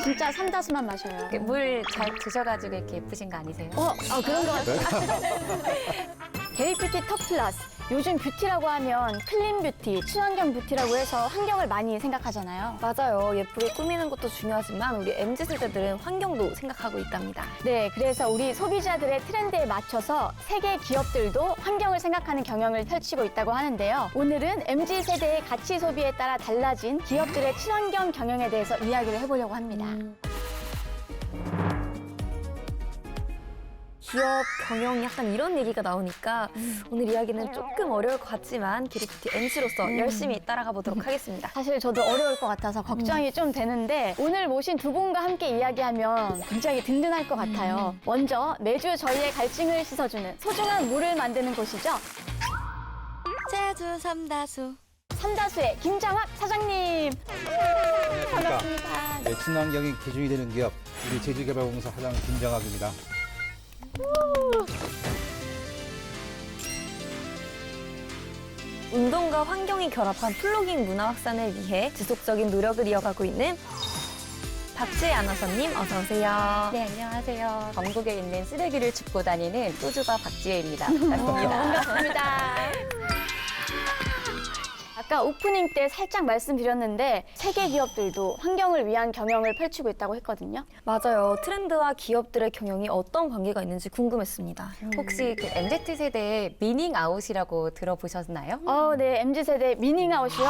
진짜 삼다수만 마셔요. 물 잘 드셔가지고 이렇게 예쁘신 거 아니세요? 그런 거 같아요. 게이뷰티 턱 플러스. 요즘 뷰티라고 하면 클린 뷰티, 친환경 뷰티라고 해서 환경을 많이 생각하잖아요. 맞아요. 예쁘게 꾸미는 것도 중요하지만 우리 MZ세대들은 환경도 생각하고 있답니다. 네, 그래서 우리 소비자들의 트렌드에 맞춰서 세계 기업들도 환경을 생각하는 경영을 펼치고 있다고 하는데요. 오늘은 MZ세대의 가치 소비에 따라 달라진 기업들의 친환경 경영에 대해서 이야기를 해보려고 합니다. 기업 경영이 약간 이런 얘기가 나오니까 오늘 이야기는 조금 어려울 것 같지만 게리뷰티 MC로서 열심히 따라가 보도록 하겠습니다. 사실 저도 어려울 것 같아서 걱정이 좀 되는데 오늘 모신 두 분과 함께 이야기하면 굉장히 든든할 것 같아요. 먼저 매주 저희의 갈증을 씻어주는 소중한 물을 만드는 곳이죠. 제주 삼다수. 삼다수의 김장학 사장님. 반갑습니다. 네, 친환경이 기준이 되는 기업 우리 제주개발공사 사장 김정학입니다. 운동과 환경이 결합한 플로깅 문화 확산을 위해 지속적인 노력을 이어가고 있는 박지혜 아나운서님 어서 오세요. 네, 안녕하세요. 전국에 있는 쓰레기를 줍고 다니는 소주바 박지혜입니다. 반갑습니다. 반갑습니다. 아까 오프닝 때 살짝 말씀드렸는데 세계 기업들도 환경을 위한 경영을 펼치고 있다고 했거든요. 맞아요. 트렌드와 기업들의 경영이 어떤 관계가 있는지 궁금했습니다. 혹시 그 MZ세대의 미닝아웃이라고 들어보셨나요? 네, MZ세대 미닝아웃이요.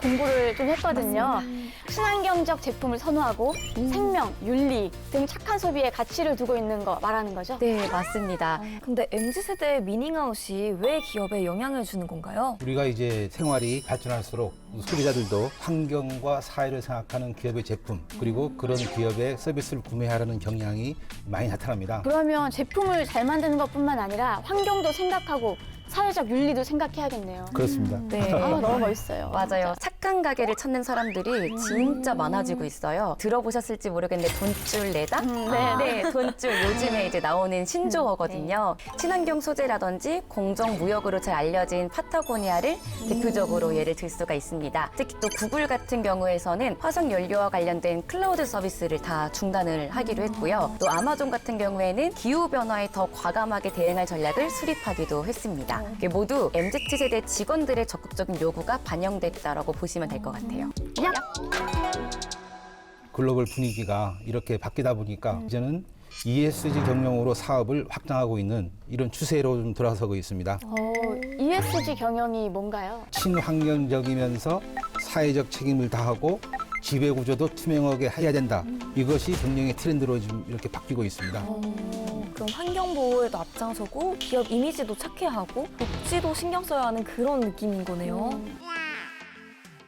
공부를 좀 했거든요. 친환경적 제품을 선호하고 생명, 윤리 등 착한 소비에 가치를 두고 있는 거 말하는 거죠? 네, 맞습니다. 근데 MZ세대의 미닝아웃이 왜 기업에 영향을 주는 건가요? 우리가 이제 생활이 발전할수록 소비자들도 환경과 사회를 생각하는 기업의 제품 그리고 그런 기업의 서비스를 구매하려는 경향이 많이 나타납니다. 그러면 제품을 잘 만드는 것뿐만 아니라 환경도 생각하고 사회적 윤리도 생각해야겠네요. 그렇습니다. 네. 너무 멋있어요. 맞아요. 착한 가게를 찾는 사람들이 진짜 많아지고 있어요. 들어보셨을지 모르겠는데 돈줄 내다? 네. 네, 돈줄 요즘에 이제 나오는 신조어거든요. 친환경 소재라든지 공정무역으로 잘 알려진 파타고니아를 대표적으로 예를 들 수가 있습니다. 특히 또 구글 같은 경우에서는 화석연료와 관련된 클라우드 서비스를 다 중단을 하기로 했고요. 또 아마존 같은 경우에는 기후변화에 더 과감하게 대응할 전략을 수립하기도 했습니다. 이게 모두 MZ세대 직원들의 적극적인 요구가 반영됐다라고 보시면 될 것 같아요. 글로벌 분위기가 이렇게 바뀌다 보니까 이제는 ESG 경영으로 사업을 확장하고 있는 이런 추세로 좀 돌아서고 있습니다. ESG 경영이 뭔가요? 친환경적이면서 사회적 책임을 다하고 지배구조도 투명하게 해야 된다. 이것이 경영의 트렌드로 지금 이렇게 바뀌고 있습니다. 그럼 환경 보호에도 앞장서고 기업 이미지도 착해 하고 복지도 신경 써야 하는 그런 느낌인 거네요.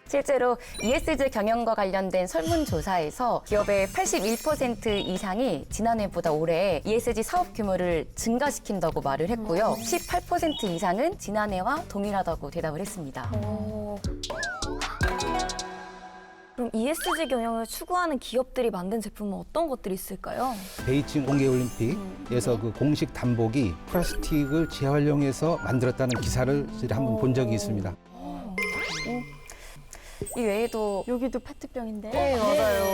실제로 ESG 경영과 관련된 설문조사에서 기업의 81% 이상이 지난해보다 올해 ESG 사업 규모를 증가시킨다고 말을 했고요. 18% 이상은 지난해와 동일하다고 대답을 했습니다. 그럼 ESG 경영을 추구하는 기업들이 만든 제품은 어떤 것들이 있을까요? 베이징 동계올림픽에서 그 공식 단복이 플라스틱을 재활용해서 만들었다는 기사를 한번 본 적이 있습니다. 이 외에도 여기도 페트병인데. 네, 맞아요.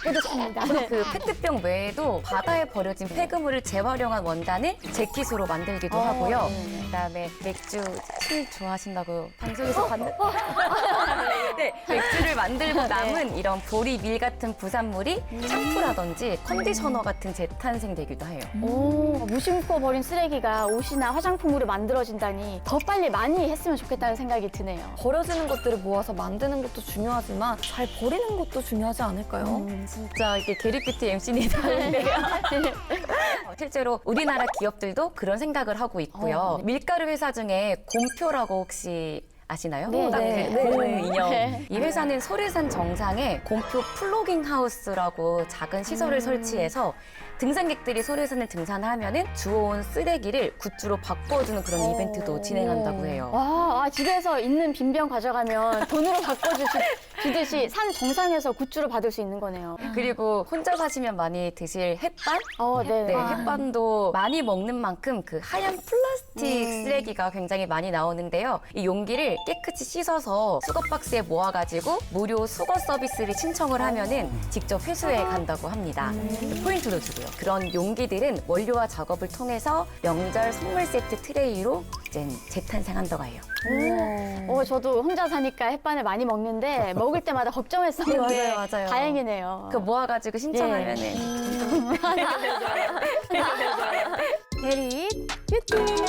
뿌듯합니다. 그 페트병 외에도 바다에 버려진 폐기물을 재활용한 원단을 재킷으로 만들기도 하고요. 그다음에 맥주 술 좋아하신다고 방송에서 봤는데 네, 맥주를 만들고 남은 이런 보리, 밀 같은 부산물이 샴푸라든지 컨디셔너 같은 재탄생되기도 해요. 무심코 버린 쓰레기가 옷이나 화장품으로 만들어진다니 더 빨리 많이 했으면 좋겠다는 생각이 드네요. 버려지는 것들을 모아서 만드는 것도 중요하지만 잘 버리는 것도 중요하지 않을까요? 진짜 이게 게리뷰티 MC니 다른데요. 실제로 우리나라 기업들도 그런 생각을 하고 있고요. 밀가루 회사 중에 곰표라고 혹시 아시나요? 네, 딱 네. 그 곰 네. 인형. 네. 이 회사는 소래산 정상에 곰표 플로깅 하우스라고 작은 시설을 설치해서 등산객들이 소래산을 등산하면은 주워온 쓰레기를 굿즈로 바꿔주는 그런 이벤트도 진행한다고 해요. 와, 집에서 있는 빈병 가져가면 돈으로 바꿔주듯이 산 정상에서 굿즈로 받을 수 있는 거네요. 그리고 혼자 사시면 많이 드실 햇반? 네. 네, 햇반도 많이 먹는 만큼 그 하얀 플라스틱 쓰레기가 굉장히 많이 나오는데요. 이 용기를 깨끗이 씻어서 수거 박스에 모아가지고 무료 수거 서비스를 신청을 하면은 직접 회수해 간다고 합니다. 포인트도 주고요. 그런 용기들은 원료화 작업을 통해서 명절 선물 세트 트레이로 이제 재탄생한다고 해요. 저도 혼자 사니까 햇반을 많이 먹는데 먹을 때마다 걱정했었는데 맞아요. 다행이네요. 그 모아가지고 신청하면은 대리 뷰티.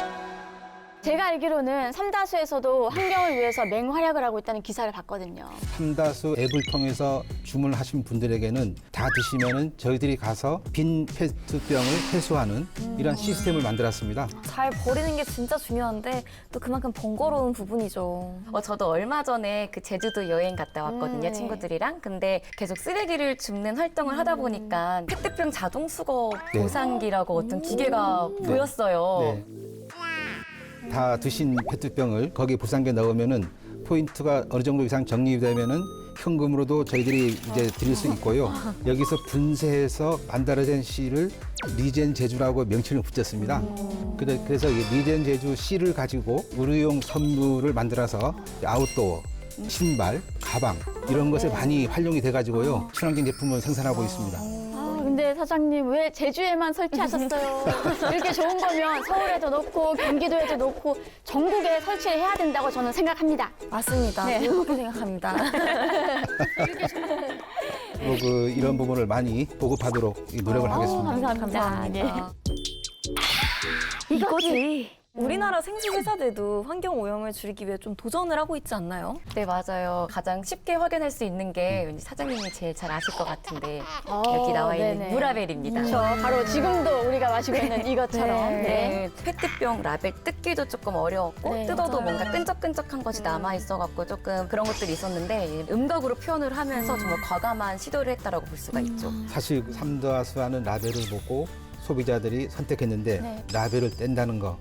제가 알기로는 삼다수에서도 환경을 위해서 맹활약을 하고 있다는 기사를 봤거든요. 삼다수 앱을 통해서 주문하신 분들에게는 다 드시면은 저희들이 가서 빈 페트병을 회수하는 이런 시스템을 만들었습니다. 잘 버리는 게 진짜 중요한데 또 그만큼 번거로운 부분이죠. 저도 얼마 전에 그 제주도 여행 갔다 왔거든요, 네. 친구들이랑. 근데 계속 쓰레기를 줍는 활동을 하다 보니까 페트병 자동 수거 네. 보상기라고 어떤 기계가 보였어요. 네. 다 드신 페트병을 거기에 보상기에 넣으면은 포인트가 어느 정도 이상 정리되면은 현금으로도 저희들이 이제 드릴 수 있고요. 여기서 분쇄해서 만들어진 씨를 리젠 제주라고 명칭을 붙였습니다. 그래서 이 리젠 제주 씨를 가지고 의료용 선물을 만들어서 아웃도어, 신발, 가방 이런 것에 많이 활용이 돼가지고요. 친환경 제품을 생산하고 있습니다. 근데 사장님 왜 제주에만 설치하셨어요? 이렇게 좋은 거면 서울에도 놓고 경기도에도 놓고 전국에 설치를 해야 된다고 저는 생각합니다. 맞습니다. 네. 그렇게 생각합니다. 이런 부분을 많이 보급하도록 노력을 하겠습니다. 감사합니다. 이거지. 우리나라 생수 회사들도 환경 오염을 줄이기 위해 좀 도전을 하고 있지 않나요? 네, 맞아요. 가장 쉽게 확인할 수 있는 게 왠지 사장님이 제일 잘 아실 것 같은데 여기 나와 있는 네네. 무라벨입니다. 그렇죠. 바로 지금도 우리가 마시고 있는 이것처럼. 네. 네, 페트병 라벨 뜯기도 조금 어려웠고 네, 뜯어도 맞아요. 뭔가 끈적끈적한 것이 남아있어갖고 조금 그런 것들이 있었는데 음각으로 표현을 하면서 정말 과감한 시도를 했다라고 볼 수가 있죠. 사실 삼다수하는 라벨을 보고 소비자들이 선택했는데 네. 라벨을 뗀다는 거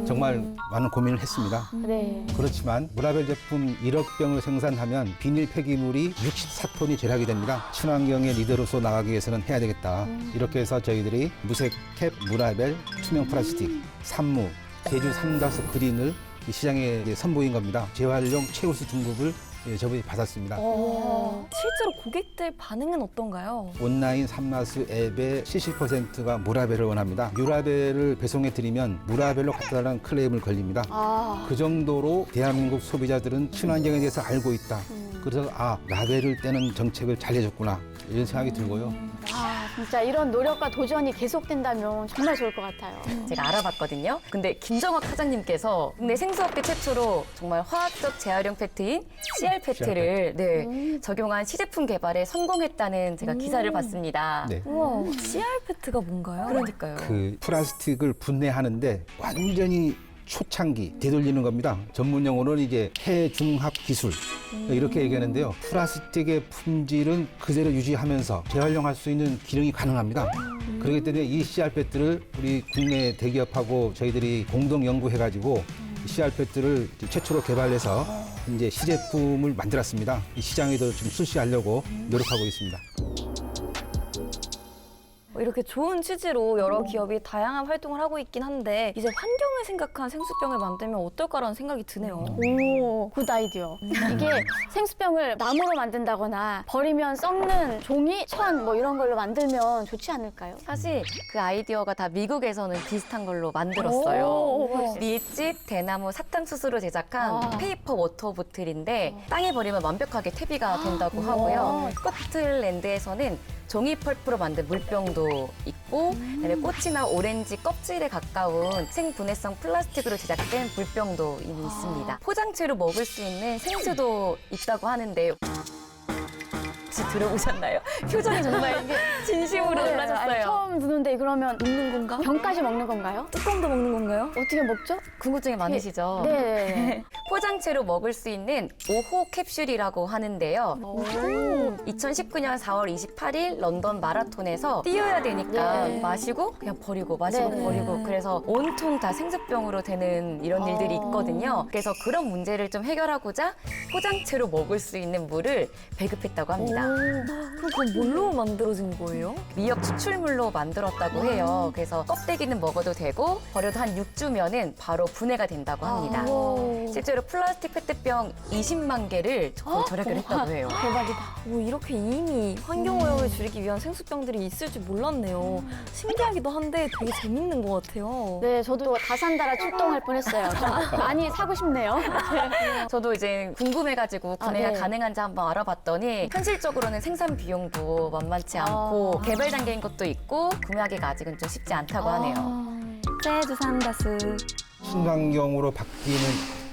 정말 많은 고민을 했습니다. 네. 그렇지만 무라벨 제품 1억 병을 생산하면 비닐 폐기물이 64톤이 절약이 됩니다. 친환경의 리더로서 나가기 위해서는 해야 되겠다. 이렇게 해서 저희들이 무색 캡, 무라벨, 투명 플라스틱, 산무, 제주 삼다수 그린을 이 시장에 선보인 겁니다. 재활용 최우수 등급을 저번에 받았습니다. 실제로 고객들 반응은 어떤가요? 온라인 삼다수 앱의 70%가 무라벨을 원합니다. 유라벨을 배송해 드리면 무라벨로 갖다 달라는 클레임을 걸립니다. 그 정도로 대한민국 소비자들은 친환경에 대해서 알고 있다. 그래서 라벨을 떼는 정책을 잘 해줬구나 이런 생각이 들고요. 진짜 이런 노력과 도전이 계속된다면 정말 좋을 것 같아요. 제가 알아봤거든요. 근데 김정학 사장님께서 국내 생수업계 최초로 정말 화학적 재활용 페트인 CR 페트를 적용한 시제품 개발에 성공했다는 제가 기사를 봤습니다. 네. 우와, CR 페트가 뭔가요? 그러니까요. 그 플라스틱을 분해하는데 완전히 초창기 되돌리는 겁니다. 전문 용어로는 이제 해중합 기술 이렇게 얘기하는데요. 플라스틱의 품질은 그대로 유지하면서 재활용할 수 있는 기능이 가능합니다. 그렇기 때문에 이 CRPET를 우리 국내 대기업하고 저희들이 공동 연구해가지고 CRPET를 최초로 개발해서 이제 시제품을 만들었습니다. 이 시장에도 좀 출시하려고 노력하고 있습니다. 이렇게 좋은 취지로 여러 기업이 다양한 활동을 하고 있긴 한데 이제 환경을 생각한 생수병을 만들면 어떨까라는 생각이 드네요. 오, 굿 아이디어. 이게 생수병을 나무로 만든다거나 버리면 썩는 종이, 천 뭐 이런 걸로 만들면 좋지 않을까요? 사실 그 아이디어가 다 미국에서는 비슷한 걸로 만들었어요. 오. 밀집 대나무 사탕수수로 제작한 페이퍼 워터 보틀인데 땅에 버리면 완벽하게 퇴비가 된다고 하고요. 스코틀랜드에서는 종이 펄프로 만든 물병도 있고 그다음에 꽃이나 오렌지 껍질에 가까운 생분해성 플라스틱으로 제작된 물병도 이미 있습니다. 포장채로 먹을 수 있는 생수도 있다고 하는데 혹시 들어보셨나요? 표정이 정말 진심으로 아니, 놀라셨어요. 처음 듣는데 그러면 먹는 건가? 병까지 먹는 건가요? 뚜껑도 먹는 건가요? 어떻게 먹죠? 궁금증이 많으시죠? 네. 포장채로 먹을 수 있는 5호 캡슐이라고 하는데요. 2019년 4월 28일 런던 마라톤에서 뛰어야 되니까 네. 마시고 그냥 버리고 마시고 네. 버리고 그래서 온통 다 생수병으로 되는 이런 일들이 있거든요. 그래서 그런 문제를 좀 해결하고자 포장채로 먹을 수 있는 물을 배급했다고 합니다. 그럼 그건 뭘로 만들어진 거예요? 미역 추출물로 만들었다고 해요. 그래서 껍데기는 먹어도 되고 버려도 한 6주면은 바로 분해가 된다고 합니다. 실제로 플라스틱 페트병 20만 개를 절약을 했다고 해요. 대박이다. 이렇게 이미 환경오염을 줄이기 위한 생수병들이 있을 줄 몰랐네요. 신기하기도 한데 되게 재밌는 것 같아요. 네, 저도 다산다라 출동할 뻔했어요. 좀 많이 사고 싶네요. 저도 이제 궁금해가지고 구매가 네. 가능한지 한번 알아봤더니 현실적으로는 생산 비용도 만만치 않고 개발 단계인 것도 있고 구매하기가 아직은 좀 쉽지 않다고 하네요. 세주 산다스. 친환경으로 바뀌는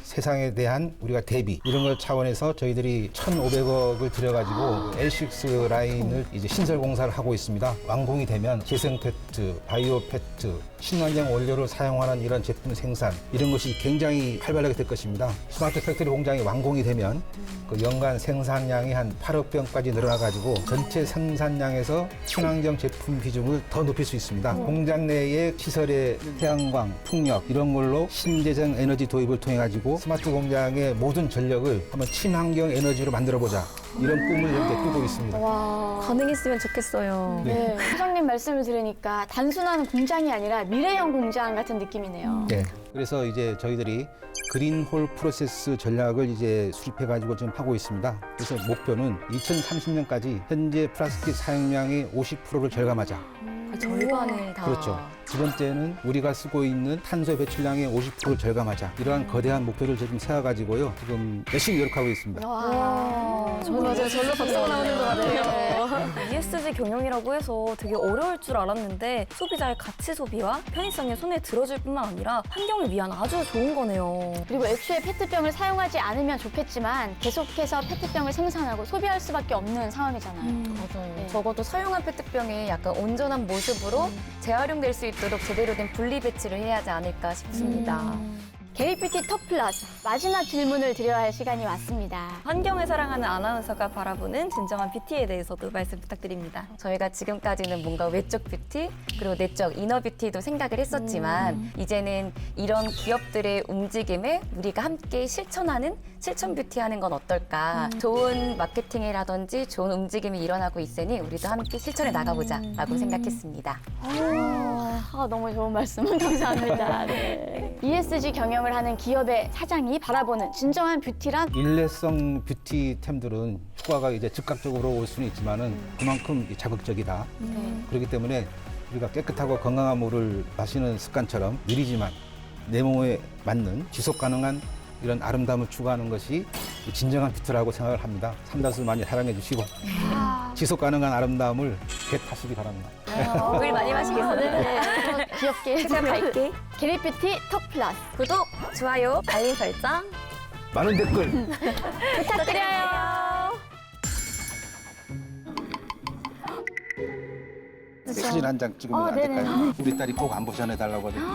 세상에 대한 우리가 대비 이런 걸 차원에서 저희들이 1,500억을 들여가지고 L6 라인을 이제 신설 공사를 하고 있습니다. 완공이 되면 재생 페트, 바이오 페트, 친환경 원료를 사용하는 이런 제품 생산 이런 것이 굉장히 활발하게 될 것입니다. 스마트 팩토리 공장이 완공이 되면 그 연간 생산량이 한 8억 병까지 늘어나가지고 전체 생산량에서 친환경 제품 비중을 더 높일 수 있습니다. 공장 내의 시설의 태양광, 풍력 이런 걸로 신재생 에너지 도입을 통해 가지고 스마트 공장의 모든 전력을 한번 친환경 에너지로 만들어보자 이런 꿈을 현재 꾸고 있습니다. 와. 가능했으면 좋겠어요. 네. 사장님 말씀을 들으니까 단순한 공장이 아니라 미래형 공장 같은 느낌이네요. 네. 그래서 이제 저희들이 그린홀 프로세스 전략을 이제 수립해가지고 지금 하고 있습니다. 그래서 목표는 2030년까지 현재 플라스틱 사용량의 50%를 절감하자. 절반을 다. 그렇죠. 두 번째는 우리가 쓰고 있는 탄소 배출량의 50%를 절감하자. 이러한 거대한 목표를 지금 세워가지고요. 지금 열심히 노력하고 있습니다. 와. 맞아요. 절로 박수가 나오는 것 같아요. ESG 경영이라고 해서 되게 어려울 줄 알았는데 소비자의 가치 소비와 편의성에 손을 들어줄 뿐만 아니라 환경을 위한 아주 좋은 거네요. 그리고 애초에 페트병을 사용하지 않으면 좋겠지만 계속해서 페트병을 생산하고 소비할 수밖에 없는 상황이잖아요. 맞아요. 네. 적어도 사용한 페트병이 약간 온전한 모습으로 재활용될 수 있도록 제대로 된 분리 배치를 해야 하지 않을까 싶습니다. 게리뷰티 톡 플러스 마지막 질문을 드려야 할 시간이 왔습니다. 환경을 사랑하는 아나운서가 바라보는 진정한 뷰티에 대해서도 말씀 부탁드립니다. 저희가 지금까지는 뭔가 외적 뷰티 그리고 내적 이너 뷰티도 생각을 했었지만 이제는 이런 기업들의 움직임에 우리가 함께 실천하는 실천 뷰티 하는 건 어떨까. 좋은 마케팅이라든지 좋은 움직임이 일어나고 있으니 우리도 함께 실천해 나가보자라고 생각했습니다. 너무 좋은 말씀 감사합니다. 네. ESG 경영을 하는 기업의 사장이 바라보는 진정한 뷰티란? 일회성 뷰티템들은 효과가 이제 즉각적으로 올 수는 있지만은 그만큼 자극적이다. 그렇기 때문에 우리가 깨끗하고 건강한 물을 마시는 습관처럼 느리지만 내 몸에 맞는 지속 가능한 이런 아름다움을 추구하는 것이 진정한 뷰티라고 생각을 합니다. 삼다수 많이 사랑해 주시고 지속 가능한 아름다움을 개타시기 바랍니다. 물 많이 마시겠어요? 귀엽게 제가 갈게. 게리뷰티 톡 플러스 구독, 좋아요, 알림 설정 많은 댓글 부탁드려요. 사진 한 장 찍으면 안 네네. 될까요? 우리 딸이 꼭 안부 전해달라고 하거든요.